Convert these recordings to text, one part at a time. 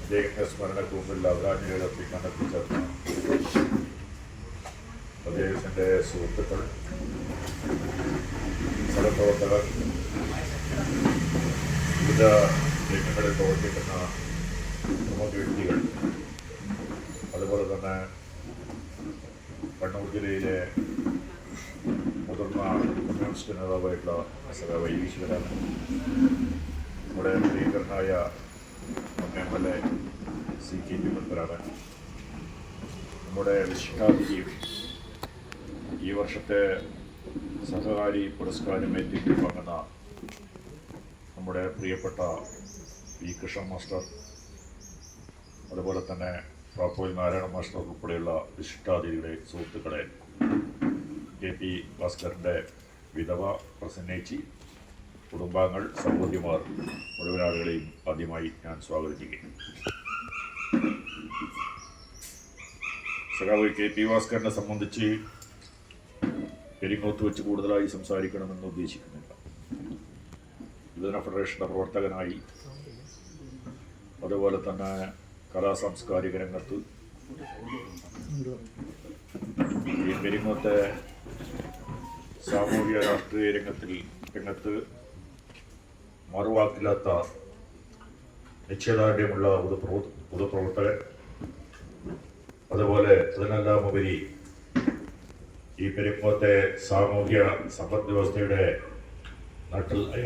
അദ്ദേഹത്തിൻ്റെ സ്മരണയ്ക്ക് മുമ്പിൽ അവരാഞ്ജലികൾ അർപ്പിക്കാൻ എത്തിച്ചേർന്ന അദ്ദേഹത്തിൻ്റെ സുഹൃത്തുക്കൾ, സഹപ്രവർത്തകർ, വിവിധ രംഗങ്ങളിൽ പ്രവർത്തിക്കുന്ന പ്രമുഖ വ്യക്തികൾ, അതുപോലെ തന്നെ കണ്ണൂർ ജില്ലയിലെ മുതിർന്ന കമ്മ്യൂണിസ്റ്റ് നേതാവായിട്ടുള്ള സഖാവ് ഈശ്വരൻ, നമ്മുടെ പ്രിയങ്കരനായ MLA CK പത്മനാഭൻ, നമ്മുടെ വിശിഷ്ടാതിഥി ഈ വർഷത്തെ സഹകാരി പുരസ്കാരം ഏറ്റുവാങ്ങുന്ന നമ്മുടെ പ്രിയപ്പെട്ട പി കൃഷ്ണൻ മാസ്റ്റർ, അതുപോലെ തന്നെ പ്രാപ്പോയിൽ നാരായണ മാസ്റ്റർ ഉൾപ്പെടെയുള്ള വിശിഷ്ടാതിഥികളെ, സുഹൃത്തുക്കളെ, KP ഭാസ്കറിൻ്റെ വിധവ പ്രസന്നേച്ചി, കുടുംബാംഗങ്ങൾ, സഹോദരിമാർ, മുഴുവൻ ആളുകളെയും ആദ്യമായി ഞാൻ സ്വാഗതം ചെയ്യുന്നു. സഖാവ് KP ഭാസ്കറിനെ സംബന്ധിച്ച് പെരിങ്ങോത്ത് വെച്ച് കൂടുതലായി സംസാരിക്കണമെന്ന് ഉദ്ദേശിക്കുന്നില്ല. യുവജന ഫെഡറേഷൻ്റെ പ്രവർത്തകനായി, അതുപോലെ തന്നെ കലാ സാംസ്കാരിക രംഗത്ത്, ഈ പെരിങ്ങോത്തെ സാമൂഹിക രാഷ്ട്രീയ രംഗത്ത് മറുവാക്കില്ലാത്ത നിശ്ചയദാർഢ്യമുള്ള പൊതുപ്രവർത്തകൻ, അതുപോലെ അതിനെല്ലാം ഉപരി ഈ പെരിങ്ങോത്തെ സാമൂഹ്യ സമ്പദ് വ്യവസ്ഥയുടെ നട്ടലായ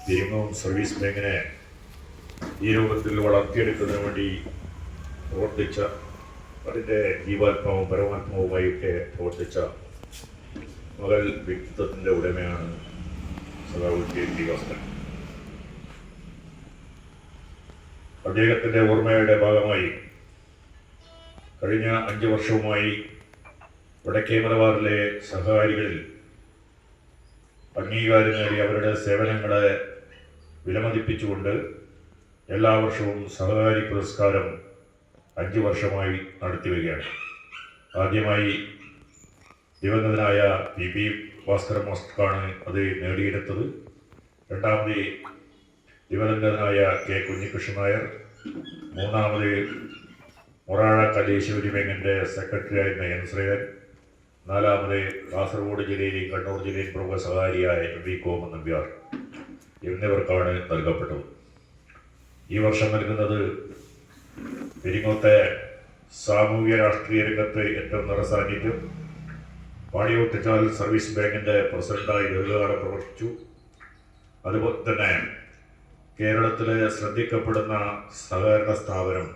പെരിങ്ങോം സർവീസ് ബാങ്കിനെ ഈ രൂപത്തിൽ വളർത്തിയെടുക്കുന്നതിന് വേണ്ടി പ്രവർത്തിച്ച, അതിൻ്റെ ജീവാത്മാവും പരമാത്മാവുമായൊക്കെ പ്രവർത്തിച്ച മകൾ വ്യക്തിത്വത്തിൻ്റെ ഉടമയാണ് സഖാവ് KP ഭാസ്കരൻ. അദ്ദേഹത്തിൻ്റെ ഓർമ്മയുടെ ഭാഗമായി കഴിഞ്ഞ 5 വർഷവുമായി വടക്കേ മലബാറിലെ സഹകാരികളിൽ അംഗീകാരം നേടി അവരുടെ സേവനങ്ങളെ വിലമതിപ്പിച്ചുകൊണ്ട് എല്ലാ വർഷവും സഹകാരി പുരസ്കാരം 5 വർഷമായി നടത്തിവരികയാണ്. ആദ്യമായി ദിവംഗതനായ PB ഭാസ്കരൻ മാസ്റ്റർക്കാണ് അത് നേടിയെടുത്തത്. രണ്ടാമത് ദിവംഗതനായ K കുഞ്ഞികൃഷ്ണൻ നായർ, മൂന്നാമത് മൊറാഴ കലീശ്വരി ബാങ്കിൻ്റെ സെക്രട്ടറിയായിരുന്ന N ശ്രീധരൻ, നാലാമത് കാസർഗോഡ് ജില്ലയിലെയും കണ്ണൂർ ജില്ലയിലെയും പ്രമുഖ സഹകാരിയായ MV കോമൻ നമ്പ്യാർ എന്നിവർക്കാണ് നൽകപ്പെട്ടത്. ഈ വർഷം നൽകുന്നത് പെരിങ്ങോത്തെ സാമൂഹിക രാഷ്ട്രീയ രംഗത്ത് ഏറ്റവും നിറസാന്നിധ്യം, പാടിയോട്ടിച്ചാൽ സർവീസ് ബാങ്കിൻ്റെ പ്രസിഡന്റായി ദീർഘകാലം പ്രവർത്തിച്ചു, അതുപോലെ തന്നെ കേരളത്തിലെ ശ്രദ്ധിക്കപ്പെടുന്ന സഹകരണ സ്ഥാപനം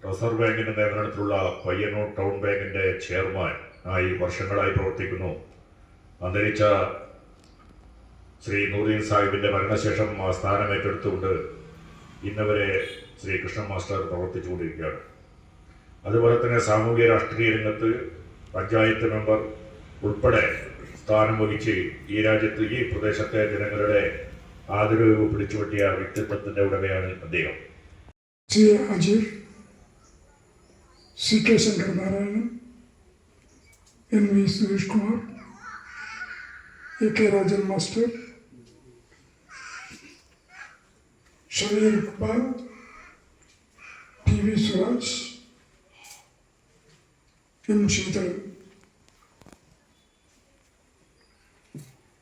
റിസർവ് ബാങ്കിൻ്റെ നിയന്ത്രണത്തിലുള്ള പയ്യന്നൂർ ടൗൺ ബാങ്കിൻ്റെ ചെയർമാൻ ആയി വർഷങ്ങളായി പ്രവർത്തിക്കുന്നു. അന്തരിച്ച ശ്രീ നൂറുദ്ദീൻ സാഹിബിൻ്റെ മരണശേഷം ആ സ്ഥാനം ഏറ്റെടുത്തുകൊണ്ട് ഇന്നവരെ ശ്രീ കൃഷ്ണൻ മാസ്റ്റർ പ്രവർത്തിച്ചുകൊണ്ടിരിക്കുകയാണ്. അതുപോലെ തന്നെ സാമൂഹിക രാഷ്ട്രീയ രംഗത്ത് പഞ്ചായത്ത് മെമ്പർ ഉൾപ്പെടെ സ്ഥാനം വഹിച്ച് ഈ രാജ്യത്ത്, ഈ പ്രദേശത്തെ ജനങ്ങളുടെ ആദരവ് പിടിച്ചുപറ്റിയ വ്യക്തിത്വത്തിൻ്റെ ഉടമയാണ് അദ്ദേഹം. Ajeer, CK Sankaranarayanan, NV Suresh Kumar, AK Rajan master, Shameer Iqbal, PV Suraj, M Sheetal,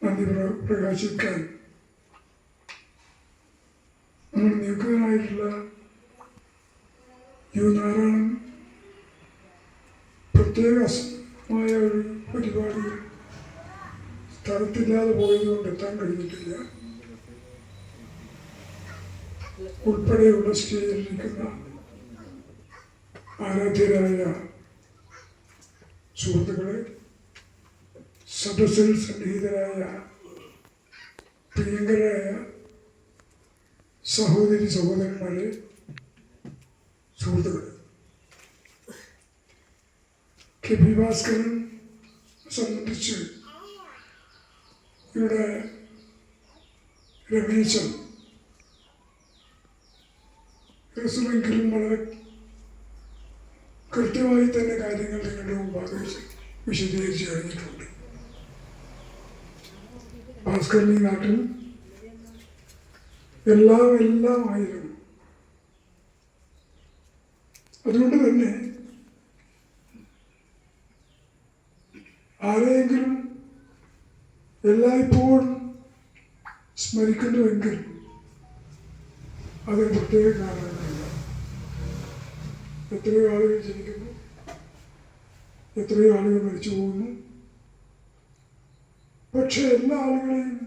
നന്ദി പ്രകാശിക്കാൻ നമ്മൾ നിയുക്തനായിട്ടുള്ള നാരായണൻ പ്രത്യേകമായ ഒരു പരിപാടി സ്ഥലത്തില്ലാതെ പോയതുകൊണ്ട് എത്താൻ കഴിഞ്ഞിട്ടില്ല. ഉൾപ്പെടെയുള്ള സ്റ്റേജിലിരിക്കുന്ന ആരാധ്യരായ സുഹൃത്തുക്കളെ, സദസ്സിൽ സന്നിഹിതരായ പ്രിയങ്കരായ സഹോദരി സഹോദരന്മാരെ, സുഹൃത്തുക്കളെ, KP ഭാസ്കരൻ സംബന്ധിച്ച് ഇവിടെ രമേശൻ റിസർവെങ്കിലും വളരെ കൃത്യമായി തന്നെ കാര്യങ്ങൾ നിങ്ങളുടെ മുമ്പാകെ വിശദീകരിച്ച് കഴിഞ്ഞിട്ടുണ്ട്. ഭാസ്കരൻ ഈ നാട്ടിൽ എല്ലാമായിരുന്നു. അതുകൊണ്ട് തന്നെ ആരെയെങ്കിലും എല്ലായ്പ്പോഴും സ്മരിക്കുന്നുവെങ്കിൽ അതിന് പ്രത്യേക കാരണങ്ങളില്ല. എത്രയോ ആളുകൾ ജനിക്കുന്നു, എത്രയോ ആളുകൾ മരിച്ചു പോകുന്നു. പക്ഷെ എല്ലാ ആളുകളെയും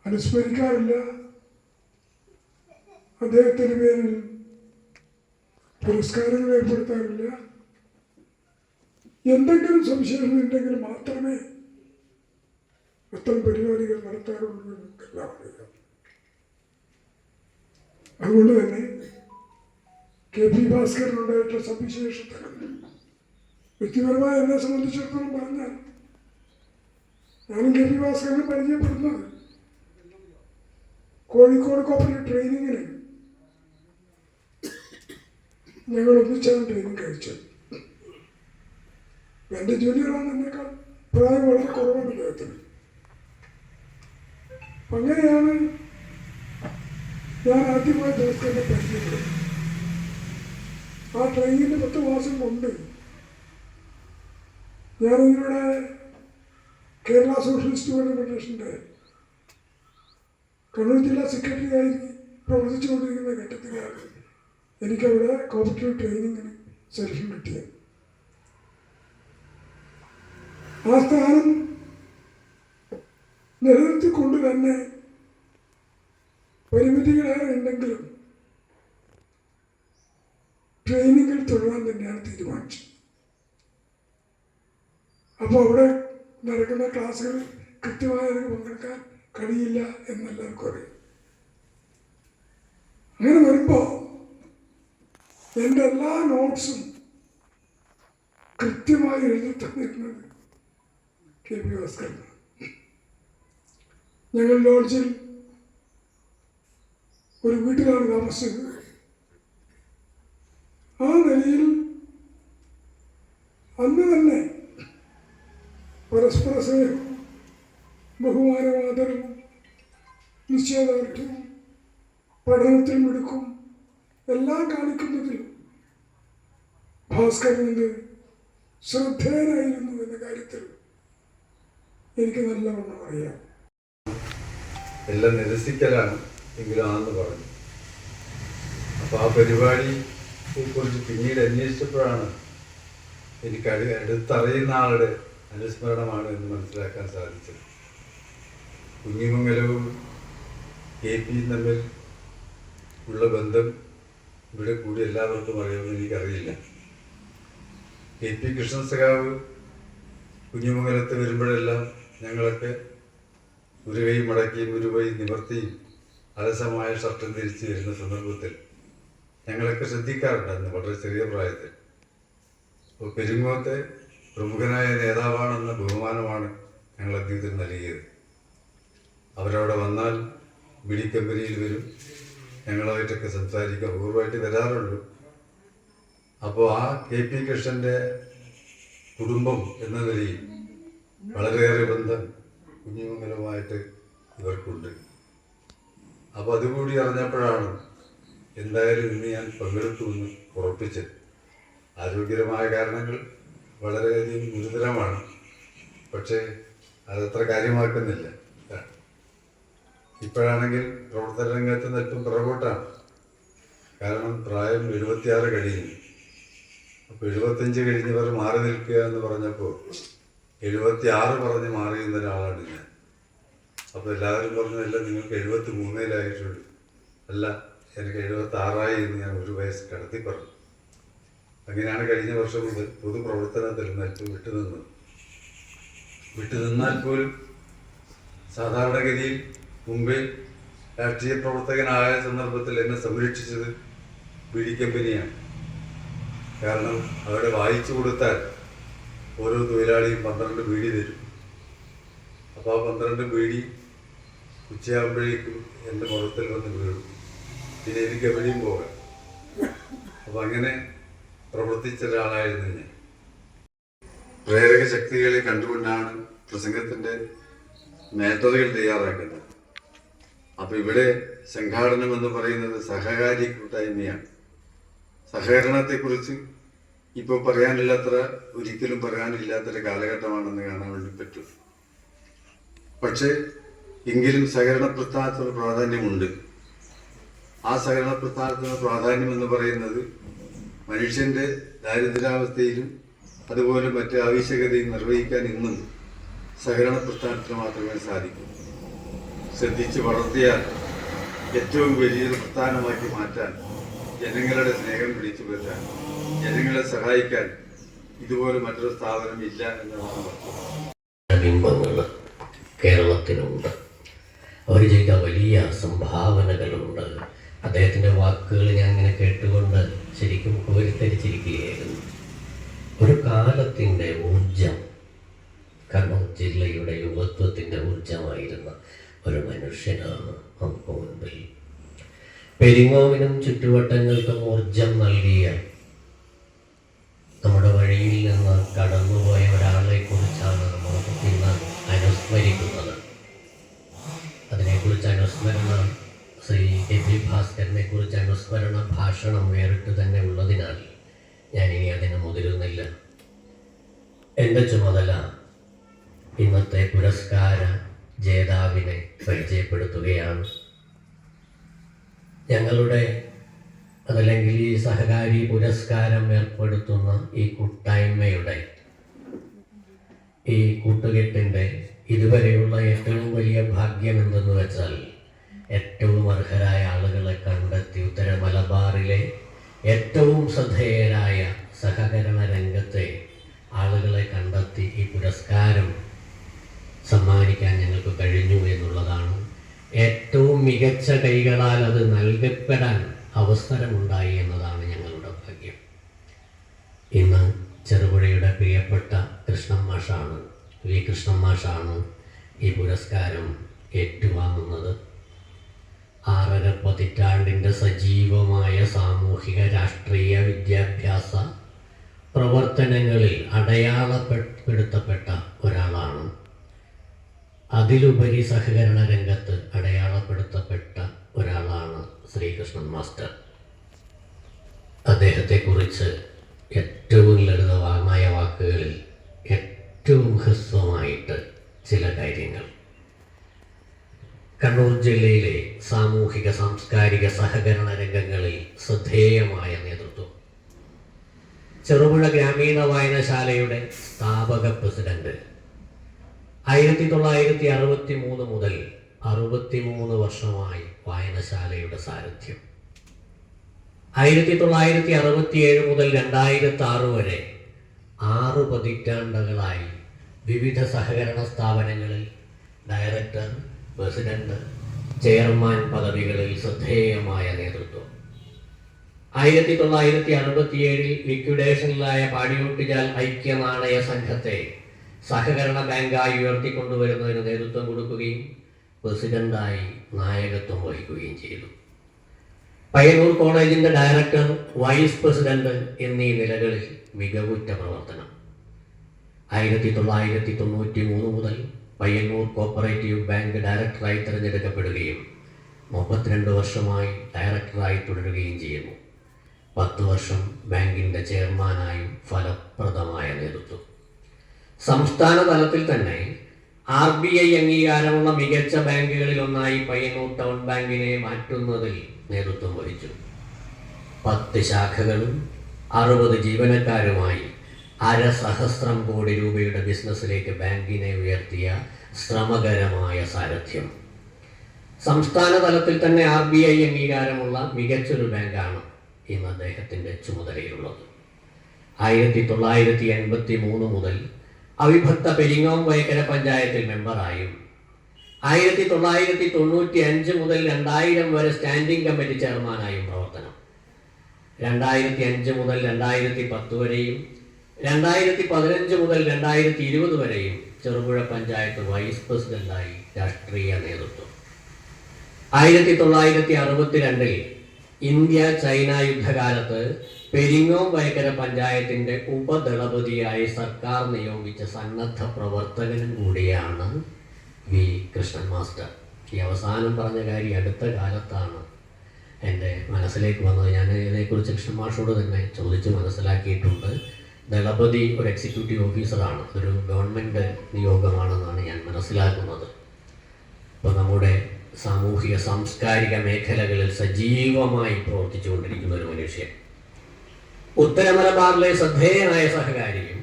അനുസ്മരിക്കാറില്ല. അദ്ദേഹത്തിന് പേരിൽ പുരസ്കാരങ്ങൾ ഏർപ്പെടുത്താറില്ല. എന്തെങ്കിലും സംശയം ഉണ്ടെങ്കിൽ മാത്രമേ അത്തരം പരിപാടികൾ നടത്താറുള്ളൂ എന്ന് നമുക്കെല്ലാം അറിയാം. അതുകൊണ്ട് തന്നെ കെ പി ഭാസ്കരനുണ്ടായിട്ടുള്ള സവിശേഷതകൾ വ്യക്തിപരമായി എന്നെ സംബന്ധിച്ചിടത്തോളം പറഞ്ഞാൽ, ഞാനും കെ പി ഭാസ്കരനെ പരിചയപ്പെടുന്നത് കോഴിക്കോട് കോപ്പറേറ്റീവ് ട്രെയിനിങ്ങിന് ഞങ്ങൾ ഒന്നിച്ചാണ് ട്രെയിനിങ് കഴിച്ചത്. എൻ്റെ ജൂനിയറാണ്, എന്നേക്കാൾ പ്രായം വളരെ കുറവാണ് അദ്ദേഹത്തിന്. അങ്ങനെയാണ് ഞാൻ ആദ്യമായി ഭാസ്കരനെ പരിചയപ്പെടുന്നത്. ആ ട്രെയിനിൻ്റെ 10 മാസം കൊണ്ട് ഞാനിതിലൂടെ കേരള സോഷ്യലിസ്റ്റ് ഫെഡറേഷൻ്റെ കണ്ണൂർ ജില്ലാ സെക്രട്ടറി ആയി പ്രവർത്തിച്ചുകൊണ്ടിരിക്കുന്ന ഘട്ടത്തിലാണ് എനിക്കവിടെ കോപ്പറേറ്റീവ് ട്രെയിനിങ്ങിന് സെലക്ഷൻ കിട്ടിയത്. ആ സ്ഥാനം നിലനിർത്തിക്കൊണ്ട് തന്നെ പരിമിതികളേറെ ഉണ്ടെങ്കിലും ട്രെയിനിങ്ങിൽ തുടരാൻ തന്നെയാണ് തീരുമാനിച്ചത്. അപ്പോൾ അവിടെ നടക്കുന്ന ക്ലാസ്സുകൾ കൃത്യമായി എനിക്ക് പങ്കെടുക്കാൻ കഴിയില്ല എന്നെല്ലാവർക്കും അറിയാം. അങ്ങനെ വരുമ്പോൾ എൻ്റെ എല്ലാ നോട്ട്സും കൃത്യമായി എഴുതി തന്നിരുന്നത് കെ പി ഭാസ്കരൻ. ഞങ്ങൾ ലോഡ്ജിൽ ഒരു വീട്ടിലാണ് താമസിച്ചത്. ആ നിലയിൽ അന്ന് തന്നെ പരസ്പര സ്നേഹവും ബഹുമാനവാദവും നിശ്ചയദാർഢ്യവും പഠനത്തിൽ മിടുക്കും എല്ലാം കാണിക്കുന്നതിൽ ഭാസ്കരന് ശ്രദ്ധേയനായിരുന്നു എന്ന കാര്യത്തിൽ എനിക്ക് നല്ലവണ്ണം അറിയാം. എല്ലാം നിരസിക്കലാണ് എങ്കിലും ആണെന്ന് പറഞ്ഞു. അപ്പോൾ ആ പരിപാടിയെക്കുറിച്ച് പിന്നീട് അന്വേഷിച്ചപ്പോഴാണ് എനിക്ക് അടുത്തറിയുന്ന ആളുടെ അനുസ്മരണമാണ് എന്ന് മനസ്സിലാക്കാൻ സാധിച്ചത്. കുഞ്ഞിമംഗലവും കെ പിയും തമ്മിൽ ഉള്ള ബന്ധം ഇവിടെ കൂടി എല്ലാവർക്കും അറിയുമെന്ന് എനിക്കറിയില്ല. കെ പി കൃഷ്ണൻ സഖാവ് കുഞ്ഞിമംഗലത്ത് വരുമ്പോഴെല്ലാം ഞങ്ങളൊക്കെ ഒരു കൈ മടക്കിയും ഒരു കൈ നിവർത്തിയും അലസമായ ഷർട്ടും ധരിച്ച് വരുന്ന സന്ദർഭത്തിൽ ഞങ്ങളൊക്കെ ശ്രദ്ധിക്കാറുണ്ടായിരുന്നു വളരെ ചെറിയ പ്രായത്തിൽ. അപ്പോൾ പെരുങ്ങോത്തെ പ്രമുഖനായ നേതാവാണെന്ന ബഹുമാനമാണ് ഞങ്ങൾ അദ്ദേഹത്തിന് നൽകിയത്. അവരവിടെ വന്നാൽ ബിഡി കമ്പനിയിൽ വരും, ഞങ്ങളുമായിട്ടൊക്കെ സംസാരിക്കാൻ അപൂർവമായിട്ട് വരാറുള്ളൂ. അപ്പോൾ ആ കെ പി കൃഷ്ണൻ്റെ കുടുംബം എന്ന നിലയിൽ വളരെയേറെ ബന്ധം കുഞ്ഞിമംഗലവുമായിട്ട് ഇവർക്കുണ്ട്. അപ്പോൾ അതുകൂടി അറിഞ്ഞപ്പോഴാണ് എന്തായാലും ഇന്ന് ഞാൻ പങ്കെടുക്കുമെന്ന് ഉറപ്പിച്ചത്. ആരോഗ്യപരമായ കാരണങ്ങൾ വളരെയധികം ഗുരുതരമാണ്, പക്ഷേ അതത്ര കാര്യമാക്കുന്നില്ല. ഇപ്പോഴാണെങ്കിൽ പ്രവർത്തന രംഗത്ത് നിൽപ്പം പുറകോട്ടാണ്. കാരണം പ്രായം 76 കഴിയുന്നു. അപ്പോൾ 75 കഴിഞ്ഞവർ മാറി നിൽക്കുക എന്ന് പറഞ്ഞപ്പോൾ 76 പറഞ്ഞ് മാറിയുന്ന ഒരാളാണ് ഞാൻ. അപ്പോൾ എല്ലാവരും പറഞ്ഞതല്ല, നിങ്ങൾക്ക് 73-ലായിട്ടുള്ളൂ. അല്ല, എനിക്ക് 76 എന്ന് ഞാൻ 1 വയസ്സ് കടത്തി പറഞ്ഞു. അങ്ങനെയാണ് കഴിഞ്ഞ വർഷം മുതൽ പൊതുപ്രവർത്തനത്തിൽ നിൽപ്പ് വിട്ടുനിന്നാൽ പോലും സാധാരണഗതിയിൽ മുമ്പേ രാഷ്ട്രീയ പ്രവർത്തകനായ സന്ദർഭത്തിൽ എന്നെ സംരക്ഷിച്ചത് ബീഡി കമ്പനിയാണ്. കാരണം അവിടെ വായിച്ചു കൊടുത്താൽ ഓരോ തൊഴിലാളിയും 12 ബീഡി തരും. അപ്പോൾ ആ 12 ബീഡി ഉച്ചയാകുമ്പോഴേക്കും എൻ്റെ മുഖത്തിൽ വന്ന് വീഴും. പിന്നെ എനിക്ക് എവിടെയും പോകാം. അപ്പോൾ അങ്ങനെ പ്രവർത്തിച്ച ഒരാളായിരുന്നു ഞാൻ. പ്രേരക ശക്തികളെ കണ്ടുകൊണ്ടാണ് പ്രസംഗത്തിൻ്റെ മേറ്ററുകൾ തയ്യാറാക്കുന്നത്. അപ്പം ഇവിടെ സംഘാടനം എന്ന് പറയുന്നത് സഹകാരി കൂട്ടായ്മയാണ്. സഹകരണത്തെക്കുറിച്ച് ഇപ്പോൾ ഒരിക്കലും പറയാനില്ലാത്തൊരു കാലഘട്ടമാണെന്ന് കാണാൻ വേണ്ടി പറ്റും. പക്ഷേ എങ്കിലും സഹകരണ പ്രസ്ഥാനത്തിന് പ്രാധാന്യമുണ്ട്. ആ സഹകരണ പ്രസ്ഥാനത്തിന് പ്രാധാന്യം എന്ന് പറയുന്നത് മനുഷ്യൻ്റെ ദാരിദ്ര്യാവസ്ഥയിലും അതുപോലെ മറ്റ് ആവശ്യകതയും നിർവഹിക്കാൻ ഇന്നും സഹകരണ പ്രസ്ഥാനത്തിന് മാത്രമേ സാധിക്കൂ. ശ്രദ്ധിച്ച് വളർത്തിയാൽ ഏറ്റവും വലിയൊരു പ്രസ്ഥാനമാക്കി മാറ്റാൻ, ജനങ്ങളുടെ സ്നേഹം പിടിച്ചു പറ്റാൻ, ജനങ്ങളെ സഹായിക്കാൻ ഇതുപോലെ മറ്റൊരു സ്ഥാപനം ഇല്ല എന്നതാണ് വസ്തുത. ബിംബങ്ങൾ കേരളത്തിനുണ്ട്. അവർ ചെയ്ത വലിയ സംഭാവനകളുണ്ട്. അദ്ദേഹത്തിൻ്റെ വാക്കുകൾ ഞാൻ ഇങ്ങനെ കേട്ടുകൊണ്ട് ശരിക്കും കോരിത്തരിച്ചിരിക്കുകയായിരുന്നു. ഒരു കാലത്തിൻ്റെ ഊർജം, കണ്ണൂർ ജില്ലയുടെ യുവത്വത്തിൻ്റെ ഊർജമായിരുന്ന ഒരു മനുഷ്യനാണ് നമുക്ക് മുൻപിൽ. പെരിങ്ങോവിനും ചുറ്റുവട്ടങ്ങൾക്കും ഊർജം നൽകിയ, നമ്മുടെ വഴിയിൽ നിന്ന് കടന്നുപോയ ഒരാളെ കുറിച്ചാണ് നമ്മൾ ഇന്ന് അനുസ്മരിക്കുന്നത്. അതിനെക്കുറിച്ച് അനുസ്മരണം ശ്രീ കെ.പി. ഭാസ്കരനെ കുറിച്ച് അനുസ്മരണ ഭാഷണം വേറിട്ട് തന്നെ ഉള്ളതിനാൽ ഞാനിനി അതിന് മുതിരുന്നില്ല. എൻ്റെ ചുമതല ഇന്നത്തെ പുരസ്കാര ജേതാവിനെ പരിചയപ്പെടുത്തുകയാണ്. ഞങ്ങളുടെ അതല്ലെങ്കിൽ ഈ സഹകാരി പുരസ്കാരം ഏർപ്പെടുത്തുന്ന ഈ കൂട്ടായ്മയുടെ, ഈ കൂട്ടുകെട്ടിൻ്റെ ഇതുവരെയുള്ള ഏറ്റവും വലിയ ഭാഗ്യം എന്തെന്ന് വെച്ചാൽ ഏറ്റവും അർഹരായ ആളുകളെ കണ്ടെത്തി ഉത്തര മലബാറിലെ ഏറ്റവും ശ്രദ്ധേയരായ സഹകരണ രംഗത്തെ ആളുകളെ കണ്ടെത്തി ഈ പുരസ്കാരം സമ്മാനിക്കാൻ ഞങ്ങൾക്ക് കഴിഞ്ഞു എന്നുള്ളതാണ്. ഏറ്റവും മികച്ച കൈകളാൽ അത് നൽകപ്പെടാൻ അവസരമുണ്ടായി എന്നതാണ് ഞങ്ങളുടെ ഭാഗ്യം. ഇന്ന് ചെറുപുഴയുടെ പ്രിയപ്പെട്ട കൃഷ്ണൻ മാഷാണ്, വി. കൃഷ്ണൻ മാഷാണ് ഈ പുരസ്കാരം ഏറ്റുവാങ്ങുന്നത്. 6.5 പതിറ്റാണ്ടിൻ്റെ സജീവമായ സാമൂഹിക രാഷ്ട്രീയ വിദ്യാഭ്യാസ പ്രവർത്തനങ്ങളിൽ അടയാളപ്പെടുത്തപ്പെട്ട ഒരാളാണ്. അതിലുപരി സഹകരണ രംഗത്ത് അടയാളപ്പെടുത്തപ്പെട്ട ഒരാളാണ് ശ്രീകൃഷ്ണൻ മാസ്റ്റർ. അദ്ദേഹത്തെക്കുറിച്ച് ഏറ്റവും ലളിതമായ വാക്കുകളിൽ ഏറ്റവും ഹ്രസ്വമായിട്ട് ചില കാര്യങ്ങൾ. കണ്ണൂർ ജില്ലയിലെ സാമൂഹിക സാംസ്കാരിക സഹകരണ രംഗങ്ങളിൽ ശ്രദ്ധേയമായ നേതൃത്വം. ചെറുപുഴ ഗ്രാമീണ വായനശാലയുടെ സ്ഥാപക പ്രസിഡന്റ്. 1963 മുതൽ 63 വർഷമായി വായനശാലയുടെ സാരഥ്യം. 1967 മുതൽ 2006 വരെ 6 പതിറ്റാണ്ടുകളായി വിവിധ സഹകരണ സ്ഥാപനങ്ങളിൽ ഡയറക്ടർ, പ്രസിഡന്റ്, ചെയർമാൻ പദവികളിൽ ശ്രദ്ധേയമായ നേതൃത്വം. 1967 ലിക്വിഡേഷനിലായ പാടിയോട്ടുചാൽ ഐക്യനാണയ സംഘത്തെ സഹകരണ ബാങ്കായി ഉയർത്തിക്കൊണ്ടുവരുന്നതിന് നേതൃത്വം കൊടുക്കുകയും പ്രസിഡന്റായി നായകത്വം വഹിക്കുകയും ചെയ്തു. പയ്യന്നൂർ കോളേജിൻ്റെ ഡയറക്ടർ, വൈസ് പ്രസിഡന്റ് എന്നീ നിലകളിൽ മികവുറ്റ പ്രവർത്തനം. 1993 മുതൽ പയ്യന്നൂർ കോപ്പറേറ്റീവ് ബാങ്ക് ഡയറക്ടറായി തിരഞ്ഞെടുക്കപ്പെടുകയും 32 വർഷമായി ഡയറക്ടറായി തുടരുകയും ചെയ്യുന്നു. 10 വർഷം ബാങ്കിൻ്റെ ചെയർമാനായും ഫലപ്രദമായ നേതൃത്വം. സംസ്ഥാന തലത്തിൽ തന്നെ RBI അംഗീകാരമുള്ള മികച്ച ബാങ്കുകളിൽ ഒന്നായി പയ്യന്നൂർ ടൗൺ ബാങ്കിനെ മാറ്റുന്നതിൽ നേതൃത്വം വഹിച്ചു. 10 ശാഖകളും 60 ജീവനക്കാരുമായി 1.5 കോടി രൂപയുടെ ബിസിനസ്സിലേക്ക് ബാങ്കിനെ ഉയർത്തിയ ശ്രമകരമായ സാരഥ്യം. സംസ്ഥാന തലത്തിൽ തന്നെ RBI അംഗീകാരമുള്ള മികച്ചൊരു ബാങ്കാണ് ഇന്ന് അദ്ദേഹത്തിൻ്റെ ചുമതലയിലുള്ളത്. 1983 മുതൽ അവിഭക്ത പെരിങ്ങോം വയക്കര പഞ്ചായത്തിൽ മെമ്പറായും 1995 മുതൽ 2000 വരെ സ്റ്റാൻഡിംഗ് കമ്മിറ്റി ചെയർമാനായും പ്രവർത്തനം. 2005 മുതൽ 2010 വരെയും 2015 മുതൽ 2020 വരെയും ചെറുപുഴ പഞ്ചായത്ത് വൈസ് പ്രസിഡന്റായി രാഷ്ട്രീയ നേതൃത്വം. 1962 ഇന്ത്യ ചൈന യുദ്ധകാലത്ത് പെരിങ്ങോം വയക്കര പഞ്ചായത്തിൻ്റെ ഉപദളപതിയായി സർക്കാർ നിയോഗിച്ച സന്നദ്ധ പ്രവർത്തകനും കൂടിയാണ് വി. കൃഷ്ണൻ മാസ്റ്റർ. ഈ അവസാനം പറഞ്ഞ കാര്യം അടുത്ത കാലത്താണ് എൻ്റെ മനസ്സിലേക്ക് വന്നത്. ഞാൻ ഇതിനെക്കുറിച്ച് കൃഷ്ണമാഷോട് തന്നെ ചോദിച്ച് മനസ്സിലാക്കിയിട്ടുണ്ട്. ദളപതി ഒരു എക്സിക്യൂട്ടീവ് ഓഫീസറാണ്, ഒരു ഗവൺമെൻറ് നിയോഗമാണെന്നാണ് ഞാൻ മനസ്സിലാക്കുന്നത്. അപ്പോൾ നമ്മുടെ സാമൂഹിക സാംസ്കാരിക മേഖലകളിൽ സജീവമായി പ്രവർത്തിച്ചുകൊണ്ടിരിക്കുന്ന ഒരു മനുഷ്യൻ, ഉത്തര മലബാറിലെ ശ്രദ്ധേയനായ സഹകാരിയും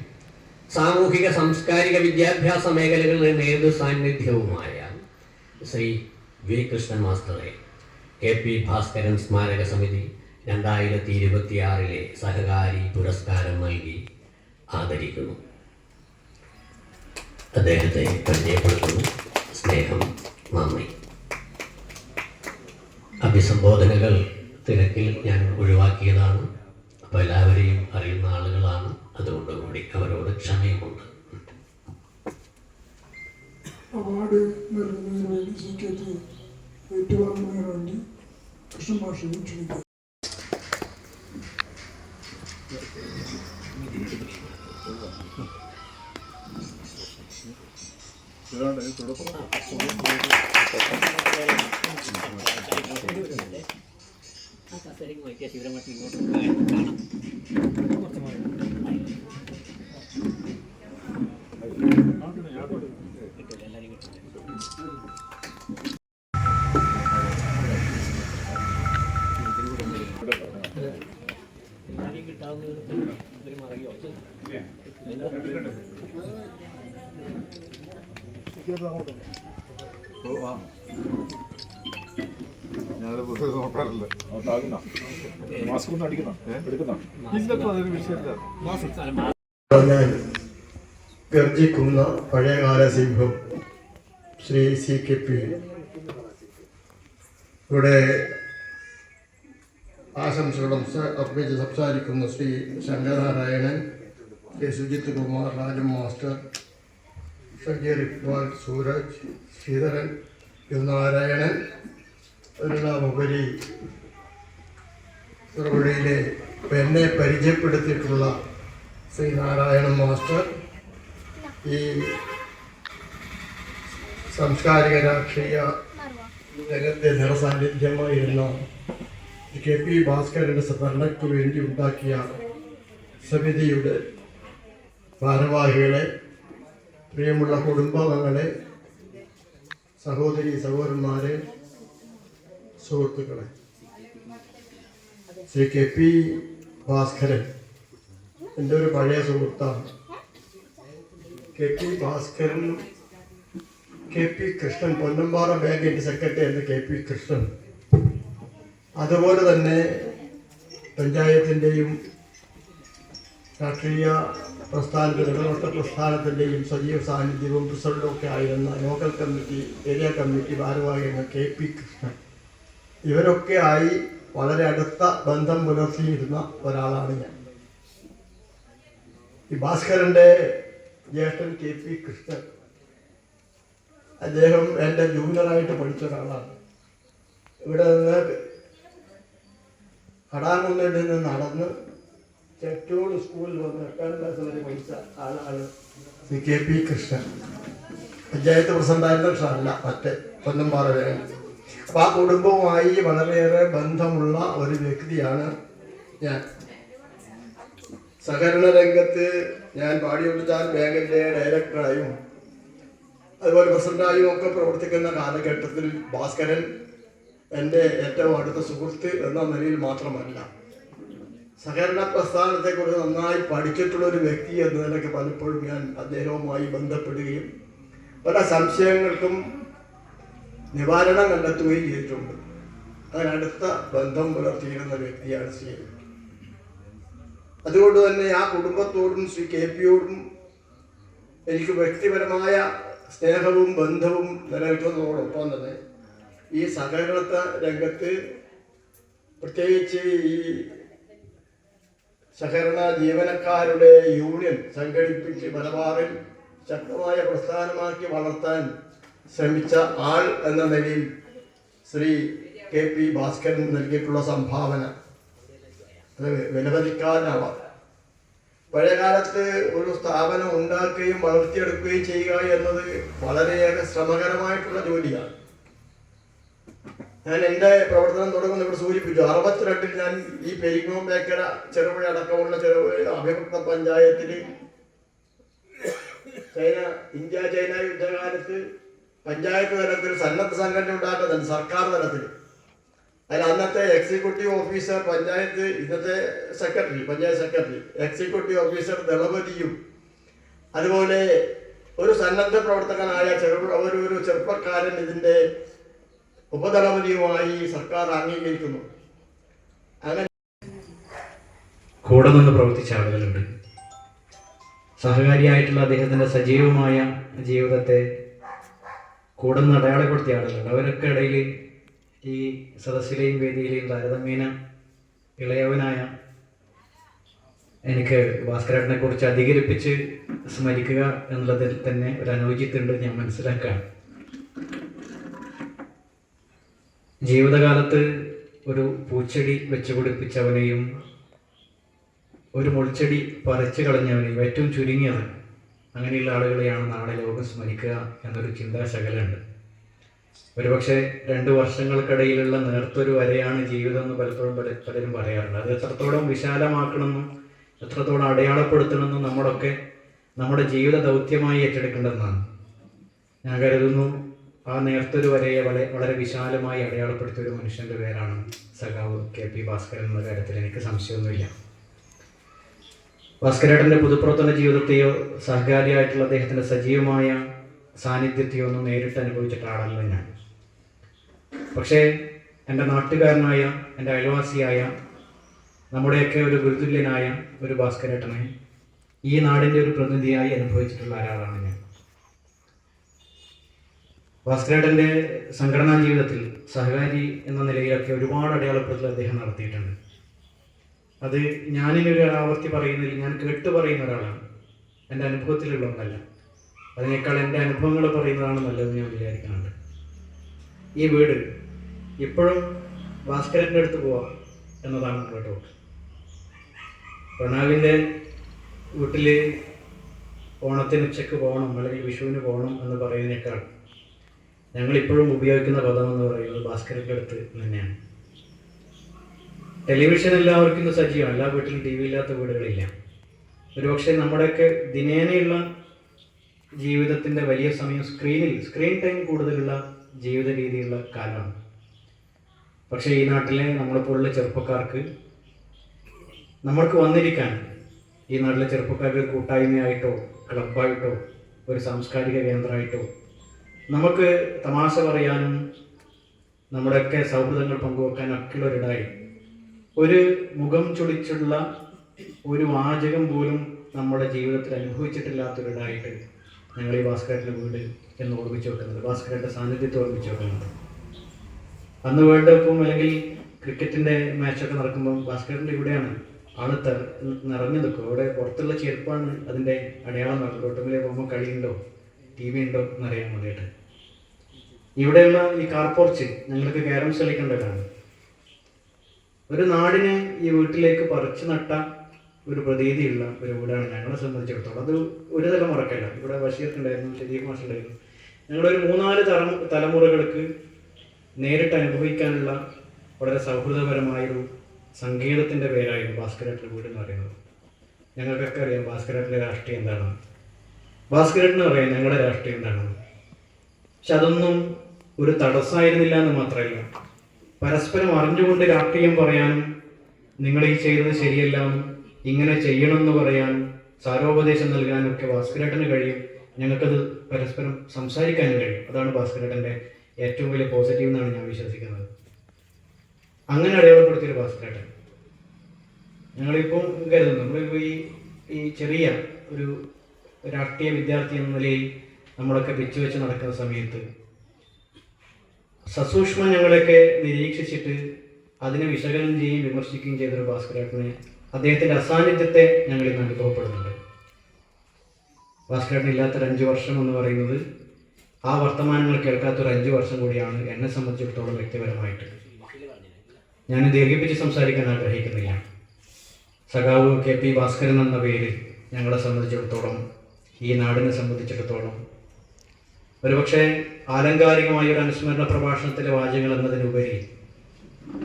സാമൂഹിക സാംസ്കാരിക വിദ്യാഭ്യാസ മേഖലകളിലെ നേതൃ സാന്നിധ്യവുമായ ശ്രീ വി കൃഷ്ണൻ മാസ്റ്ററെ KP ഭാസ്കരൻ സ്മാരക സമിതി 2026 സഹകാരി പുരസ്കാരം നൽകി ആദരിക്കുന്നു. അദ്ദേഹത്തെ പരിചയപ്പെടുത്തുന്നു. സ്നേഹം, നന്ദി. അഭിസംബോധനകൾ തിരക്കിൽ ഞാൻ ഒഴിവാക്കിയതാണ്. അപ്പോൾ എല്ലാവരെയും അറിയുന്ന ആളുകളാണ്, അതുകൊണ്ടുകൂടി അവരോട് ക്ഷമയുമുണ്ട്. അവാർഡ് നൽകുന്നതിന് വേണ്ടി CKP ഏറ്റുവാങ്ങുന്നതിന് വേണ്ടി കൃഷ്ണൻ മാഷിനെ ക്ഷണിക്കുക. ഞാനത് പുസ്തകം നോക്കാറില്ല. മാസ്ക് ഒന്ന് അടിക്കുന്ന എടുക്കുന്ന ഇല്ലപ്പോ അതൊരു വിഷയമില്ല. ഞാൻ ഗർജിക്കുന്ന പഴയകാല സിംഹം ശ്രീ CKP ഇവിടെ ആശംസകളും അർപ്പിച്ച് സംസാരിക്കുന്ന ശ്രീ ശങ്കരനാരായണൻ, K. സുജിത് കുമാർ, രാജൻ മാസ്റ്റർ, ഷജീർ ഇക്ബാൽ, സൂരജ്, ശ്രീധരൻ, നാരായണൻ, എല്ലാമുപരി ചെറുപുഴയിലെ എന്നെ പരിചയപ്പെടുത്തിയിട്ടുള്ള ശ്രീ നാരായണൻ മാസ്റ്റർ, ഈ സാംസ്കാരിക രാഷ്ട്രീയ രംഗത്തെ നിറസാന്നിധ്യമായിരുന്ന KP ഭാസ്കരൻ്റെ സ്മരണയ്ക്ക് വേണ്ടി ഉണ്ടാക്കിയ സമിതിയുടെ ഭാരവാഹികളെ, പ്രിയമുള്ള കുടുംബാംഗങ്ങളെ, സഹോദരി സഹോദരന്മാരെ, സുഹൃത്തുക്കളെ, ശ്രീ KP ഭാസ്കരൻ എൻ്റെ ഒരു പഴയ സുഹൃത്താണ്. KP ഭാസ്കരനും KP കൃഷ്ണൻ, പൊന്നമ്പാറ ബാങ്കിൻ്റെ സെക്രട്ടറി എന്ന KP കൃഷ്ണൻ, അതുപോലെ തന്നെ പഞ്ചായത്തിൻ്റെയും രാഷ്ട്രീയ പ്രസ്ഥാനത്തിൻ്റെ ഇടപെട്ട പ്രസ്ഥാനത്തിൻ്റെയും സജീവ സാന്നിധ്യവും പ്രസിഡന്റും ഒക്കെ ആയിരുന്ന ലോക്കൽ കമ്മിറ്റി, ഏരിയ കമ്മിറ്റി ഭാരവാഹികൾ KP കൃഷ്ണൻ, ഇവരൊക്കെ ആയി വളരെ അടുത്ത ബന്ധം പുലർത്തിയിരുന്ന ഒരാളാണ് ഞാൻ. ഈ ഭാസ്കരൻ്റെ ജ്യേഷ്ഠൻ KP കൃഷ്ണൻ, അദ്ദേഹം എൻ്റെ ജൂനിയറായിട്ട് പഠിച്ച ഒരാളാണ്. ഇവിടെ നിന്ന് കടാകുന്നിൽ നിന്ന് നടന്ന് ചെറ്റൂർ സ്കൂളിൽ വന്ന് 8ാം ക്ലാസ് വരെ പഠിച്ച ആളാണ് ശ്രീ KP കൃഷ്ണൻ. പഞ്ചായത്ത് പ്രസിഡന്റായിരുന്ന കൃഷ്ണനല്ല, മറ്റേ പൊന്നമ്പാറ വേണം. അപ്പം ആ കുടുംബവുമായി വളരെയേറെ ബന്ധമുള്ള ഒരു വ്യക്തിയാണ് ഞാൻ. സഹകരണ രംഗത്ത് ഞാൻ പാടിയൊടുത്താൽ ബാങ്കിൻ്റെ ഡയറക്ടറായും അതുപോലെ പ്രസിഡന്റായും ഒക്കെ പ്രവർത്തിക്കുന്ന കാലഘട്ടത്തിൽ ഭാസ്കരൻ എൻ്റെ ഏറ്റവും അടുത്ത സുഹൃത്ത് എന്ന നിലയിൽ മാത്രമല്ല, സഹകരണ പ്രസ്ഥാനത്തെക്കുറിച്ച് നന്നായി പഠിച്ചിട്ടുള്ള ഒരു വ്യക്തി എന്ന നിലയ്ക്ക് പലപ്പോഴും ഞാൻ അദ്ദേഹവുമായി ബന്ധപ്പെടുകയും പല സംശയങ്ങൾക്കും നിവാരണം കണ്ടെത്തുകയും ചെയ്തിട്ടുണ്ട്. അങ്ങനെ അടുത്ത ബന്ധം പുലർത്തിയിരുന്ന വ്യക്തിയാണ് ശ്രീ. അതുകൊണ്ട് തന്നെ ആ കുടുംബത്തോടും ശ്രീ KPയോടും എനിക്ക് വ്യക്തിപരമായ സ്നേഹവും ബന്ധവും നിലനിൽക്കുന്നതോടൊപ്പം തന്നെ ഈ സഹകരണ രംഗത്ത് പ്രത്യേകിച്ച് ഈ സഹകരണ ജീവനക്കാരുടെ യൂണിയൻ സംഘടിപ്പിച്ച് മലബാറിൽ ശക്തമായ പ്രസ്ഥാനമാക്കി വളർത്താൻ ശ്രമിച്ച ആൾ എന്ന നിലയിൽ ശ്രീ KP ഭാസ്കരൻ നൽകിയിട്ടുള്ള സംഭാവന അത് വിലമതിക്കാനാവാം. പഴയകാലത്ത് ഒരു സ്ഥാപനം ഉണ്ടാക്കുകയും വളർത്തിയെടുക്കുകയും ചെയ്യുക എന്നത് വളരെയേറെ ശ്രമകരമായിട്ടുള്ള ജോലിയാണ്. ഞാൻ എൻ്റെ പ്രവർത്തനം തുടങ്ങുന്ന ഇവിടെ സൂചിപ്പിച്ചു. 62 ഞാൻ ഈ പെരിങ്ങോം ബേക്കര ചെറുപുഴ അടക്കമുള്ള അഭിവൃദ്ധ പഞ്ചായത്തിൽ ഇന്ത്യ ചൈന യുദ്ധകാലത്ത് പഞ്ചായത്ത് തലത്തിൽ സന്നദ്ധ സംഘടന ഉണ്ടാക്കുന്നുണ്ട്, സർക്കാർ തലത്തിൽ. അതിൽ അന്നത്തെ എക്സിക്യൂട്ടീവ് ഓഫീസർ പഞ്ചായത്ത്, ഇന്നത്തെ secretary, panchayat secretary, executive officer ദളപതിയും അതുപോലെ ഒരു സന്നദ്ധ പ്രവർത്തകനായ ഒരു ചെറുപ്പക്കാരൻ ഇതിൻ്റെ ഉപദളപതിയുമായി സർക്കാർ അംഗീകരിക്കുന്നു. അങ്ങനെ കൂടെ നിന്ന് പ്രവർത്തിച്ച ആളുകളുണ്ട്. സഹകാരിയായിട്ടുള്ള അദ്ദേഹത്തിൻ്റെ സജീവമായ ജീവിതത്തെ കൂടെ നിന്ന് അടയാളപ്പെടുത്തിയ ആളുകളുണ്ട്. അവരൊക്കെ ഇടയിൽ ഈ സദസ്സിലെയും വേദിയിലെയും താരതമ്യേന ഇളയവനായ എനിക്ക് ഭാസ്കരേട്ടനെ കുറിച്ച് അധികരിപ്പിച്ച് സ്മരിക്കുക എന്നുള്ളതിൽ തന്നെ ഒരു അനൗചിത്യമുണ്ട് ഞാൻ മനസ്സിലാക്കുകയാണ്. ജീവിതകാലത്ത് ഒരു പൂച്ചെടി വെച്ചുപിടിപ്പിച്ചവനെയും ഒരു മുൾച്ചെടി പറിച്ചു കളഞ്ഞവനെയും ഏറ്റവും ചുരുങ്ങിയത് അങ്ങനെയുള്ള ആളുകളെയാണ് നാളെ ലോകം സ്മരിക്കുക എന്നൊരു ചിന്താശകലുണ്ട്. ഒരുപക്ഷെ 2 വർഷങ്ങൾക്കിടയിലുള്ള നേർത്തൊരു വരെയാണ് ജീവിതം എന്ന് പലപ്പോഴും പലരും പറയാറുണ്ട്. അത് എത്രത്തോളം വിശാലമാക്കണമെന്നും എത്രത്തോളം അടയാളപ്പെടുത്തണമെന്നും നമ്മുടെ ജീവിത ദൗത്യമായി ഏറ്റെടുക്കേണ്ടതെന്നാണ് ഞാൻ കരുതുന്നു. ആ നേർത്തൊരു വരയെ വളരെ വിശാലമായി അടയാളപ്പെടുത്തിയ ഒരു മനുഷ്യൻ്റെ പേരാണ് സഖാവ് KP ഭാസ്കരൻ എന്ന കാര്യത്തിൽ എനിക്ക് സംശയമൊന്നുമില്ല. ഭാസ്കരേട്ടൻ്റെ പൊതുപ്രവർത്തന ജീവിതത്തെയോ സഹകാരിയായിട്ടുള്ള അദ്ദേഹത്തിൻ്റെ സജീവമായ സാന്നിധ്യത്തെയോ ഒന്നും നേരിട്ട് അനുഭവിച്ചിട്ട ആളല്ല ഞാൻ. പക്ഷേ എൻ്റെ നാട്ടുകാരനായ, എൻ്റെ അയൽവാസിയായ, നമ്മുടെയൊക്കെ ഒരു ഗുരുതുല്യനായ ഒരു ഭാസ്കരേട്ടനെ ഈ നാടിൻ്റെ ഒരു പ്രതിനിധിയായി അനുഭവിച്ചിട്ടുള്ള ഒരാളാണ് ഞാൻ. ഭാസ്കരേട്ടൻ്റെ സംഘടനാ ജീവിതത്തിൽ സഹകാരി എന്ന നിലയിലൊക്കെ ഒരുപാട് അടയാളപ്പെടുത്തൽ അദ്ദേഹം നടത്തിയിട്ടുണ്ട്. അത് ഞാനിനൊരു ആവർത്തി പറയുന്നില്ല, ഞാൻ കേട്ട് പറയുന്ന ഒരാളാണ്, എൻ്റെ അനുഭവത്തിലുള്ള ഒന്നല്ല. അതിനേക്കാൾ എൻ്റെ അനുഭവങ്ങൾ പറയുന്നതാണ് നല്ലതെന്ന് ഞാൻ വിചാരിക്കുന്നുണ്ട്. ഈ വീട് ഇപ്പോഴും ഭാസ്കരൻ്റെ അടുത്ത് പോവാം എന്നതാണ് കേട്ടോ. പ്രണാവിൻ്റെ വീട്ടിൽ ഓണത്തിന് ഉച്ചയ്ക്ക് പോകണം അല്ലെങ്കിൽ വിഷുവിന് പോകണം എന്ന് പറയുന്നതിനേക്കാൾ ഞങ്ങളിപ്പോഴും ഉപയോഗിക്കുന്ന പദം എന്ന് പറയുന്നത് ഭാസ്കരൻ്റെ അടുത്ത് തന്നെയാണ്. ടെലിവിഷൻ എല്ലാവർക്കും ഇന്ന് സജീവം, എല്ലാ വീട്ടിലും TV ഇല്ലാത്ത വീടുകളില്ല. ഒരുപക്ഷെ നമ്മുടെയൊക്കെ ദിനേനയുള്ള ജീവിതത്തിൻ്റെ വലിയ സമയം സ്ക്രീൻ ടൈം കൂടുതലുള്ള ജീവിത രീതിയുള്ള കാലമാണ്. പക്ഷേ ഈ നാട്ടിലെ നമ്മളെപ്പോലുള്ള ചെറുപ്പക്കാർക്ക് നമ്മൾക്ക് വന്നിരിക്കാൻ ഈ നാട്ടിലെ ചെറുപ്പക്കാർക്ക് കൂട്ടായ്മയായിട്ടോ ക്ലബ്ബായിട്ടോ ഒരു സാംസ്കാരിക കേന്ദ്രമായിട്ടോ നമുക്ക് തമാശ പറയാനും നമ്മുടെയൊക്കെ സൗഹൃദങ്ങൾ പങ്കുവെക്കാനൊക്കെയുള്ള ഒരിടായി ഒരു മുഖം ചൊളിച്ചുള്ള ഒരു വാചകം പോലും നമ്മുടെ ജീവിതത്തിൽ അനുഭവിച്ചിട്ടില്ലാത്തൊരിടായിട്ട് ഞങ്ങൾ ഈ ഭാസ്കരൻ്റെ വീട് എന്ന് ഓർമ്മിച്ച് വെക്കുന്നത്, ഭാസ്കരൻ്റെ സാന്നിധ്യത്തെ ഓർമ്മിച്ച് വെക്കുന്നത്. അന്ന് വേൾഡ് കപ്പും അല്ലെങ്കിൽ ക്രിക്കറ്റിൻ്റെ മാച്ചൊക്കെ നടക്കുമ്പോൾ ഭാസ്കരൻ്റെ ഇവിടെയാണ് ആള് നിറഞ്ഞു നിൽക്കും. അവിടെ പുറത്തുള്ള ചെരുപ്പാണ് അതിൻ്റെ അടയാളം നടക്കുന്നത്. ഒട്ടുമില്ലേ പോകുമ്പോൾ കളിയുണ്ടോ TV ഉണ്ടോ എന്നറിയാൻ വേണ്ടിയിട്ട്. ഇവിടെയുള്ള ഈ കാർപോർച്ച് ഞങ്ങൾക്ക് ക്യാരംസ് കളിക്കേണ്ടതാണ്. ഒരു നാടിനെ ഈ വീട്ടിലേക്ക് പറിച്ചു നട്ട ഒരു പ്രതീതിയുള്ള ഒരു വീടാണ് ഞങ്ങളെ സംബന്ധിച്ചിടത്തോളം. അത് ഒരു തലമുറക്കല്ല. ഇവിടെ ബഷീർക്കുണ്ടായിരുന്നു, ഷരീഫ് മാഷുണ്ടായിരുന്നു. ഞങ്ങളൊരു 3-4 തലമുറകൾക്ക് നേരിട്ട് അനുഭവിക്കാനുള്ള വളരെ സൗഹൃദപരമായൊരു സംഗീതത്തിൻ്റെ പേരായിരുന്നു ഭാസ്കരേട്ടൻ്റെ വീട് എന്ന് പറയുന്നത്. ഞങ്ങൾക്കൊക്കെ അറിയാം ഭാസ്കരേട്ടൻ്റെ രാഷ്ട്രീയം എന്താണെന്ന്, ഭാസ്കരേട്ടന് അറിയാം ഞങ്ങളുടെ രാഷ്ട്രീയം എന്താണെന്ന്. പക്ഷെ അതൊന്നും ഒരു തടസ്സമായിരുന്നില്ല എന്ന് മാത്രമല്ല, പരസ്പരം അറിഞ്ഞുകൊണ്ട് രാഷ്ട്രീയം പറയാനും നിങ്ങൾ ഈ ചെയ്തത് ശരിയല്ല ഇങ്ങനെ ചെയ്യണമെന്ന് പറയാനും സാരോപദേശം നൽകാനും ഒക്കെ ഭാസ്കരേട്ടന് കഴിയും. ഞങ്ങൾക്കത് പരസ്പരം സംസാരിക്കാനും കഴിയും. അതാണ് ഭാസ്കരേട്ടൻ്റെ ഏറ്റവും വലിയ പോസിറ്റീവ് എന്നാണ് ഞാൻ വിശ്വസിക്കുന്നത്. അങ്ങനെ അടയാളപ്പെടുത്തിയൊരു ഭാസ്കരേട്ടൻ ഞങ്ങളിപ്പോൾ കരുതുന്നു. നമ്മളിപ്പോൾ ഈ ചെറിയ ഒരു രാഷ്ട്രീയ വിദ്യാർത്ഥി എന്ന നിലയിൽ നമ്മളൊക്കെ പിച്ചു വെച്ച് നടക്കുന്ന സമയത്ത് സസൂക്ഷ്മം ഞങ്ങളെയൊക്കെ നിരീക്ഷിച്ചിട്ട് അതിനെ വിശകലനം ചെയ്യുകയും വിമർശിക്കുകയും ചെയ്തൊരു ഭാസ്കരേട്ടനെ, അദ്ദേഹത്തിൻ്റെ അസാന്നിധ്യത്തെ ഞങ്ങൾ ഇന്ന് അനുഭവപ്പെടുന്നുണ്ട്. ഭാസ്കരേട്ടൻ ഇല്ലാത്തൊരു 5 വർഷം എന്ന് പറയുന്നത് ആ വർത്തമാനങ്ങൾ കേൾക്കാത്തൊരു 5 വർഷം കൂടിയാണ് എന്നെ സംബന്ധിച്ചിടത്തോളം വ്യക്തിപരമായിട്ട്. ഞാൻ ദീർഘിപ്പിച്ച് സംസാരിക്കാൻ ആഗ്രഹിക്കുന്നില്ല. സഖാവ് KP ഭാസ്കരൻ എന്ന പേര് ഞങ്ങളെ സംബന്ധിച്ചിടത്തോളം, ഈ നാടിനെ സംബന്ധിച്ചിടത്തോളം ഒരുപക്ഷെ ആലങ്കാരികമായ ഒരു അനുസ്മരണ പ്രഭാഷണത്തിലെ വാചകങ്ങൾ എന്നതിനുപരി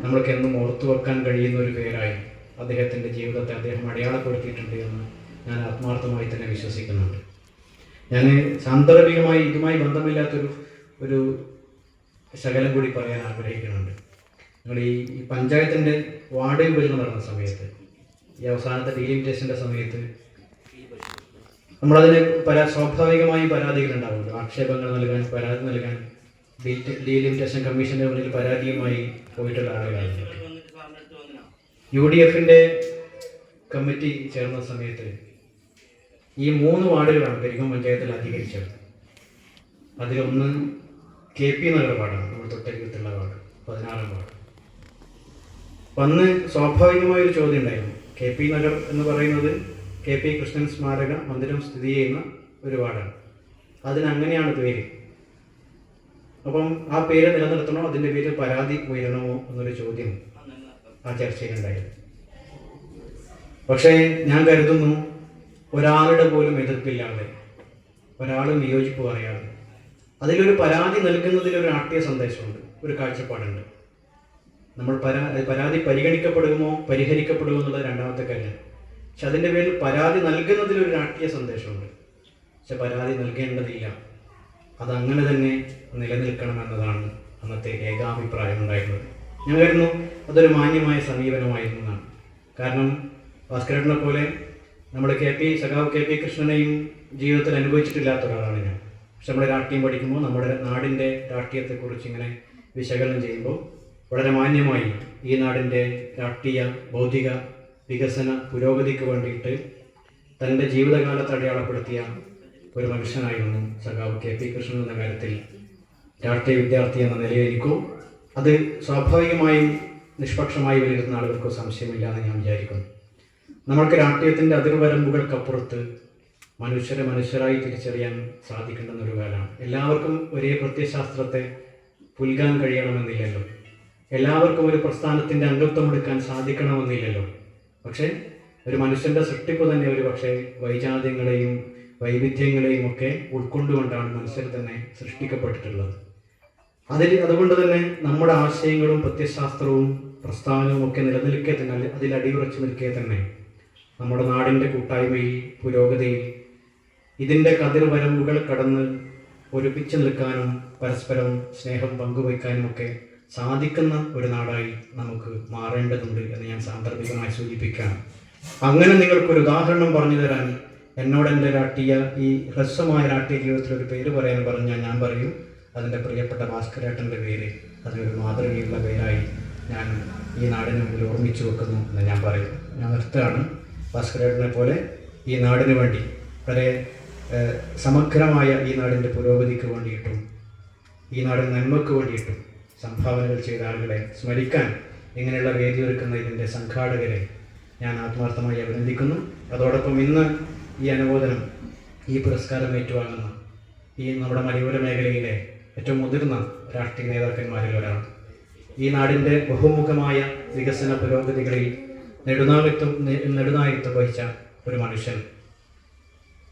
നമ്മൾക്ക് എന്നും ഓർത്തു വെക്കാൻ കഴിയുന്ന ഒരു പേരായി അദ്ദേഹത്തിൻ്റെ ജീവിതത്തെ അദ്ദേഹം അടയാളപ്പെടുത്തിയിട്ടുണ്ട് എന്ന് ഞാൻ ആത്മാർത്ഥമായി തന്നെ വിശ്വസിക്കുന്നുണ്ട്. ഞാൻ സാന്ദർഭികമായി ഇതുമായി ബന്ധമില്ലാത്തൊരു ശകലം കൂടി പറയാൻ ആഗ്രഹിക്കുന്നുണ്ട്. നിങ്ങൾ ഈ പഞ്ചായത്തിൻ്റെ വാർഡ് വിഭജനം നടന്ന സമയത്ത്, ഈ അവസാനത്തെ ഡീലിമിറ്റേഷൻ്റെ സമയത്ത് നമ്മളതിന് സ്വാഭാവികമായും പരാതികളുണ്ടാവുമല്ലോ, ആക്ഷേപങ്ങൾ നൽകാൻ, പരാതി നൽകാൻ ഡീലിമിറ്റേഷൻ കമ്മീഷൻ്റെ മുന്നിൽ പരാതിയുമായി പോയിട്ടുള്ള ആളുകളാണ്. UDF കമ്മിറ്റി ചേർന്ന സമയത്ത് ഈ 3 വാർഡുകളാണ് പെരിങ്ങോം പഞ്ചായത്തിൽ അധികരിച്ചത്. അതിലൊന്ന് KP നഗർ വാർഡാണ്, നമ്മൾ തൊട്ടരികത്തുള്ള വാർഡ്, 16-ാം വാർഡ്. അപ്പം അന്ന് സ്വാഭാവികമായൊരു ചോദ്യം ഉണ്ടായിരുന്നു. KP നഗർ എന്ന് പറയുന്നത് KP കൃഷ്ണൻ സ്മാരക മന്ദിരം സ്ഥിതി ചെയ്യുന്ന ഒരു വാർഡാണ്. അതിനങ്ങനെയാണ് പേര്. അപ്പം ആ പേര് നിലനിർത്തണോ, അതിൻ്റെ പേര് പരാതി ഉയരണമോ എന്നൊരു ചോദ്യം ആ ചർച്ചയിലുണ്ടായിരുന്നു. പക്ഷേ ഞാൻ കരുതുന്നു ഒരാളുടെ പോലും എതിർപ്പില്ലാതെ, ഒരാളും വിയോജിപ്പ് പറയാതെ അതിലൊരു പരാതി നൽകുന്നതിൽ ഒരു രാഷ്ട്രീയ സന്ദേശമുണ്ട്, ഒരു കാഴ്ചപ്പാടുണ്ട്. നമ്മൾ പരാതി പരിഗണിക്കപ്പെടുമോ പരിഹരിക്കപ്പെടുമോ എന്നുള്ളത് രണ്ടാമത്തെ കാര്യം. പക്ഷെ അതിൻ്റെ പേരിൽ പരാതി നൽകുന്നതിലൊരു രാഷ്ട്രീയ സന്ദേശമുണ്ട്. പക്ഷെ പരാതി നൽകേണ്ടതില്ല, അതങ്ങനെ തന്നെ നിലനിൽക്കണമെന്നതാണ് അന്നത്തെ ഏകാഭിപ്രായം ഉണ്ടായിരുന്നത്. ഞാൻ കരുതുന്നു അതൊരു മാന്യമായ സമീപനമായിരുന്നു എന്നാണ്. കാരണം ഭാസ്കരേട്ടനെ പോലെ നമ്മുടെ സഖാവ് KP കൃഷ്ണനെയും ജീവിതത്തിൽ അനുഭവിച്ചിട്ടില്ലാത്ത ഒരാളാണ് ഞാൻ. പക്ഷെ നമ്മുടെ രാഷ്ട്രീയം പഠിക്കുമ്പോൾ നമ്മുടെ നാടിൻ്റെ രാഷ്ട്രീയത്തെക്കുറിച്ച് ഇങ്ങനെ വിശകലനം ചെയ്യുമ്പോൾ വളരെ മാന്യമായി ഈ നാടിൻ്റെ രാഷ്ട്രീയ ബൗദ്ധിക വികസന പുരോഗതിക്ക് വേണ്ടിയിട്ട് തൻ്റെ ജീവിതകാലത്ത് അടയാളപ്പെടുത്തിയ ഒരു മനുഷ്യനായിരുന്നു സഖാവ് KP കൃഷ്ണൻ എന്ന കാര്യത്തിൽ രാഷ്ട്രീയ വിദ്യാർത്ഥി എന്ന നിലയിൽ എനിക്കോ അത് സ്വാഭാവികമായും നിഷ്പക്ഷമായി വിലയിരുത്തുന്ന ആളുകൾക്കോ സംശയമില്ല എന്ന് ഞാൻ വിചാരിക്കുന്നു. നമ്മൾക്ക് രാഷ്ട്രീയത്തിൻ്റെ അതിർവരമ്പുകൾക്കപ്പുറത്ത് മനുഷ്യരെ മനുഷ്യരായി തിരിച്ചറിയാൻ സാധിക്കേണ്ടുന്നൊരു കാലമാണ്. എല്ലാവർക്കും ഒരേ പ്രത്യയശാസ്ത്രത്തെ പുൽകാൻ കഴിയണമെന്നില്ലല്ലോ, എല്ലാവർക്കും ഒരു പ്രസ്ഥാനത്തിൻ്റെ അംഗത്വം എടുക്കാൻ സാധിക്കണമെന്നില്ലല്ലോ. പക്ഷേ ഒരു മനുഷ്യൻ്റെ സൃഷ്ടിപ്പ് തന്നെ ഒരു പക്ഷേ വൈജാത്യങ്ങളെയും വൈവിധ്യങ്ങളെയും ഒക്കെ ഉൾക്കൊണ്ടുകൊണ്ടാണ് മനുഷ്യർ തന്നെ സൃഷ്ടിക്കപ്പെട്ടിട്ടുള്ളത്. അതുകൊണ്ട് തന്നെ നമ്മുടെ ആശയങ്ങളും പ്രത്യയശാസ്ത്രവും പ്രസ്ഥാനവും ഒക്കെ നിലനിൽക്കെ തന്നെ, അതിൽ അടിയുറച്ചു നിൽക്കെ തന്നെ നമ്മുടെ നാടിൻ്റെ കൂട്ടായ്മയിൽ, പുരോഗതിയിൽ ഇതിൻ്റെ കതിർവരമ്പുകൾ കടന്ന് ഒരുമിച്ച് നിൽക്കാനും പരസ്പരം സ്നേഹം പങ്കുവയ്ക്കാനും ഒക്കെ സാധിക്കുന്ന ഒരു നാടായി നമുക്ക് മാറേണ്ടതുണ്ട് എന്ന് ഞാൻ സാന്ദർഭികമായി സൂചിപ്പിക്കാം. അങ്ങനെ നിങ്ങൾക്കൊരു ഉദാഹരണം പറഞ്ഞു തരാൻ എന്നോട് എൻ്റെ ഈ ഹ്രസ്വമായ രാഷ്ട്രീയ ജീവിതത്തിൽ ഒരു പേര് പറയാൻ പറഞ്ഞാൽ ഞാൻ പറയും, അതിൻ്റെ പ്രിയപ്പെട്ട ഭാസ്കരേട്ടൻ്റെ പേര് അതിനൊരു മാതൃകയുള്ള പേരായി ഞാൻ ഈ നാടിന് മുമ്പിൽ ഓർമ്മിച്ചു വെക്കുന്നു എന്ന് ഞാൻ പറയും. ഞാൻ നിർത്തുകയാണ്. ഭാസ്കരേട്ടനെ പോലെ ഈ നാടിന് വേണ്ടി വളരെ സമഗ്രമായ ഈ നാടിൻ്റെ പുരോഗതിക്ക് വേണ്ടിയിട്ടും ഈ നാടിൻ്റെ നന്മയ്ക്ക് വേണ്ടിയിട്ടും സംഭാവനകൾ ചെയ്ത ആളുകളെ സ്മരിക്കാൻ ഇങ്ങനെയുള്ള വേദി ഒരുക്കുന്ന ഇതിൻ്റെ സംഘാടകരെ ഞാൻ ആത്മാർത്ഥമായി അഭിനന്ദിക്കുന്നു. അതോടൊപ്പം ഇന്ന് ഈ അനുമോദനം, ഈ പുരസ്കാരം ഏറ്റുവാങ്ങുന്ന ഈ നമ്മുടെ മലയോര മേഖലയിലെ ഏറ്റവും മുതിർന്ന രാഷ്ട്രീയ നേതാക്കന്മാരിൽ ഒരാൾ, ഈ നാടിൻ്റെ ബഹുമുഖമായ വികസന പുരോഗതികളിൽ നെടുനായകത്വം വഹിച്ച ഒരു മനുഷ്യൻ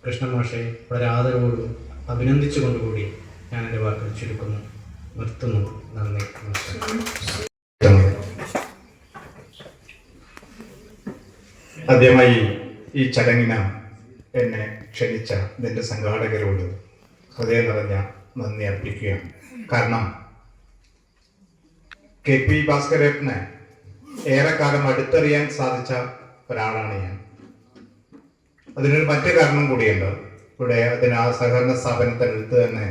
കൃഷ്ണൻ മാഷെ വളരെ ആദരവോടും അഭിനന്ദിച്ചുകൊണ്ടുകൂടി ഞാൻ എൻ്റെ വാക്കുകൾ ചുരുക്കുന്നു, നിർത്തുന്നു. നന്ദി, നമസ്കാരം. ആദ്യമായി ഈ ചടങ്ങിന് എന്നെ ക്ഷണിച്ച ഇതിൻ്റെ സംഘാടകരോട് ഹൃദയം നിറഞ്ഞ നന്ദി അർപ്പിക്കുകയാണ്. കാരണം KP ഭാസ്കരേട്ടനെ ഏറെക്കാലം അടുത്തറിയാൻ സാധിച്ച ഒരാളാണ് ഞാൻ. അതിനൊരു മറ്റു കാരണം കൂടിയുണ്ട്. ഇവിടെ ആ സഹകരണ സ്ഥാപനത്തിനടുത്ത് തന്നെ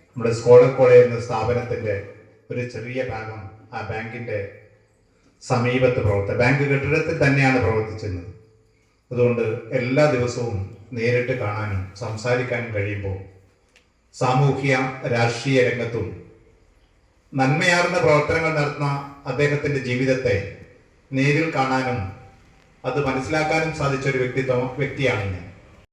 നമ്മുടെ സ്കോളർ കോളേജ് എന്ന സ്ഥാപനത്തിൻ്റെ ഒരു ചെറിയ ഭാഗം ആ ബാങ്കിൻ്റെ സമീപത്ത് ബാങ്ക് കെട്ടിടത്തിൽ തന്നെയാണ് പ്രവർത്തിച്ചിരുന്നത്. അതുകൊണ്ട് എല്ലാ ദിവസവും നേരിട്ട് കാണാനും സംസാരിക്കാനും കഴിയുമ്പോൾ സാമൂഹ്യ രാഷ്ട്രീയ രംഗത്തും നന്മയാർന്ന പ്രവർത്തനങ്ങൾ നടത്തുന്ന അദ്ദേഹത്തിൻ്റെ ജീവിതത്തെ നേരിൽ കാണാനും അത് മനസ്സിലാക്കാനും സാധിച്ച ഒരു വ്യക്തിയാണ് ഞാൻ.